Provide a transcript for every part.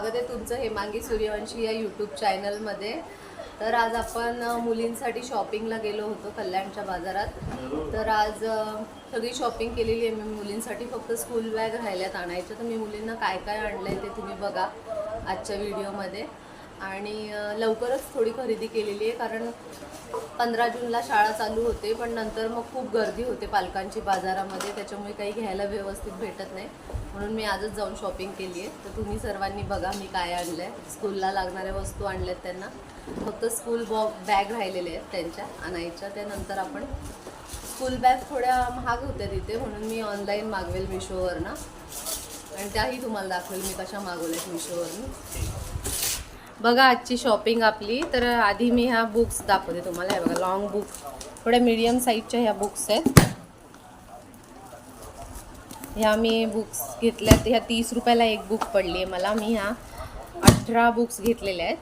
स्वागत आहे तुमचं हेमांगी सूर्यवंशी या यूट्यूब चॅनलमध्ये। तर आज आपण मुलींसाठी शॉपिंगला गेलो होतो कल्याणच्या बाजारात। तर आज सगळी शॉपिंग केलेली आहे मी मुलींसाठी, फक्त स्कूल बॅग राहिल्यात आणायचं। तर मी मुलींना काय काय आणलंय ते तुम्ही बघा आजच्या व्हिडिओमध्ये। आणि लवकरच थोडी खरेदी केलेली आहे, कारण 15 जूनला शाळा चालू होते, पण नंतर मग खूप गर्दी होते पालकांची बाजारामध्ये, त्याच्यामुळे काही घ्यायला व्यवस्थित भेटत नाही, म्हणून मी आजच जाऊन शॉपिंग केली आहे। तर तुम्ही सर्वांनी बघा मी काय आणलं आहे। स्कूलला लागणाऱ्या वस्तू आणल्यात त्यांना, फक्त स्कूल बॅग राहिलेले आहेत त्यांच्या आणायच्या। त्यानंतर आपण स्कूल बॅग थोड्या महाग होत्या तिथे, म्हणून मी ऑनलाईन मागवेल मिशोवरनं, आणि त्याही तुम्हाला दाखवेल मी कशा मागवल्यात मिशोवरून। बघा आजची शॉपिंग आपली। तर आधी मी ह्या बुक्स दाखवते तुम्हाला। हे बघा लॉंग बुक, थोड्या मीडियम साईजच्या ह्या बुक्स आहेत। ह्या मी बुक्स घेतल्यात, ह्या 30 रुपयाला एक बुक पडली आहे मला। मी ह्या 18 बुक्स घेतलेल्या आहेत,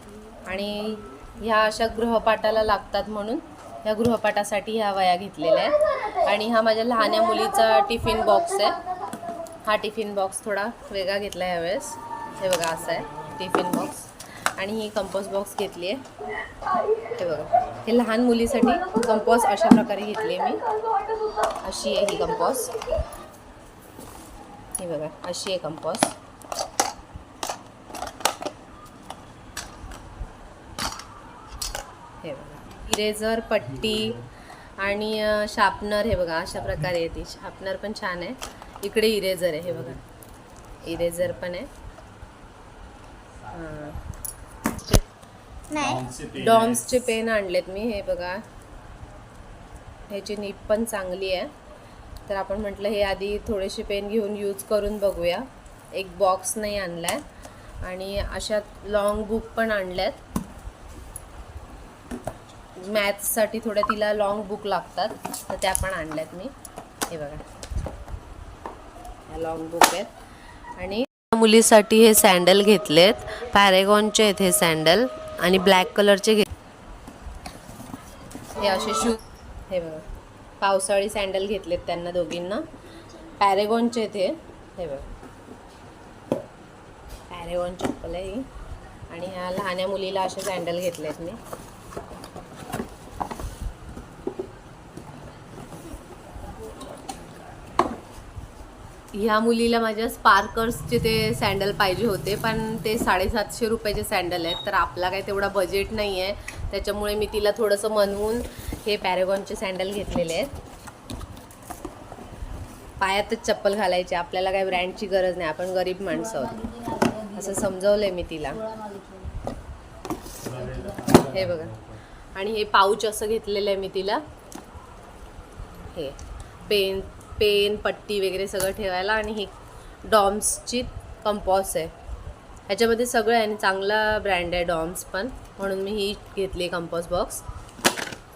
आणि ह्या अशा गृहपाठाला लागतात म्हणून ह्या गृहपाठासाठी ह्या वह्या घेतलेल्या आहेत। आणि हा माझ्या लहान्या मुलीचा टिफिन बॉक्स आहे। हा टिफिन बॉक्स थोडा वेगळा घेतला आहे यावेळेस। हे बघा असा आहे टिफिन बॉक्स। आणि ही कंपोस बॉक्स घेतली आहे। हे बघा, हे लहान मुलीसाठी कंपोस अशा प्रकारे घेतली आहे मी। अशी आहे ही कंपोस, हे बघा अशी आहे कंपोस। हे बघा इरेझर, पट्टी आणि शार्पनर, हे बघा अशा प्रकारे येते। शार्पनर पण छान आहे। इकडे इरेझर आहे, हे बघा इरेझर पण आहे। डॉम्सचे पेन आणलेत मी, हे बघा ह्याची नीब पण चांगली आहे। तर आपण म्हटलं हे आधी थोडेसे पेन घेऊन यूज करून बघूया। एक बॉक्स नाही आणलाय, आणि अशा लॉंग बुक पण आणल्यात मॅथ्ससाठी। थोड्या तिला लॉंग बुक लागतात, तर त्या पण आणल्यात मी। हे बघा या लॉंग बुक आहेत। आणि मुलीसाठी हे सँडल घेतलेत, पॅरेगॉनचे आहेत हे सँडल, आणि ब्लॅक कलरचे हे असे शूज। हे बघा पावसाळी सँडल घेतलेत त्यांना दोघींना, पॅरेगॉनचे आहेत हे बघा पॅरेगॉन चप्पल आहे ही। आणि ह्या लहान्या मुलीला असे सँडल घेतलेत मी। ह्या मुलीला माझ्या स्पार्कर्सचे ते सँडल पाहिजे होते, पण ते 750 रुपयाचे सँडल आहेत, तर आपला काही तेवढा बजेट नाही आहे, त्याच्यामुळे मी तिला थोडंसं म्हणून हे पॅरेगॉनचे सँडल घेतलेले आहेत। पायातच चप्पल घालायची, आपल्याला काही ब्रँडची गरज नाही, आपण गरीब माणसं आहोत, असं समजवलंय मी तिला। हे बघा, आणि हे पाऊच असं घेतलेलं आहे मी तिला, हे पेन पट्टी वगैरे सगळं ठेवायला। आणि ही डॉम्सची कंपॉस आहे, ह्याच्यामध्ये सगळं आहे, आणि चांगला ब्रँड आहे डॉम्स पण, म्हणून मी ही घेतली कंपॉस बॉक्स।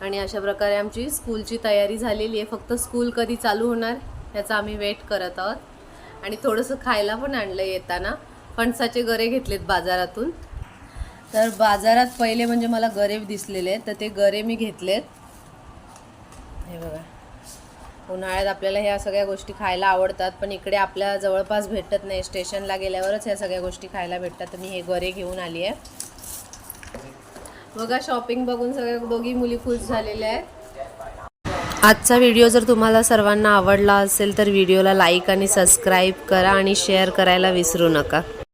आणि अशा प्रकारे आमची स्कूलची तयारी झालेली आहे, फक्त स्कूल कधी चालू होणार याचा आम्ही वेट करत आहोत। आणि थोडंसं खायला पण आणलं येताना, फणसाचे गरे घेतलेत बाजारातून। तर बाजारात पहिले म्हणजे मला गरे दिसलेले आहेत, तर ते गरे मी घेतलेत। हे बघा, उन्हाळ्यात आपल्याला ह्या सगळ्या गोष्टी खायला आवडतात, पण इकडे आपल्या जवळपास भेटत नाही, स्टेशनला गेल्यावरच ह्या सगळ्या गोष्टी खायला भेटतात। तर मी हे गरे घेऊन आली आहे। बघा शॉपिंग बघून सगळ्या दोघी मुली खुश झालेल्या आहेत। आजचा व्हिडिओ जर तुम्हाला सर्वांना आवडला असेल तर व्हिडिओला लाईक आणि सबस्क्राईब करा, आणि शेअर करायला विसरू नका।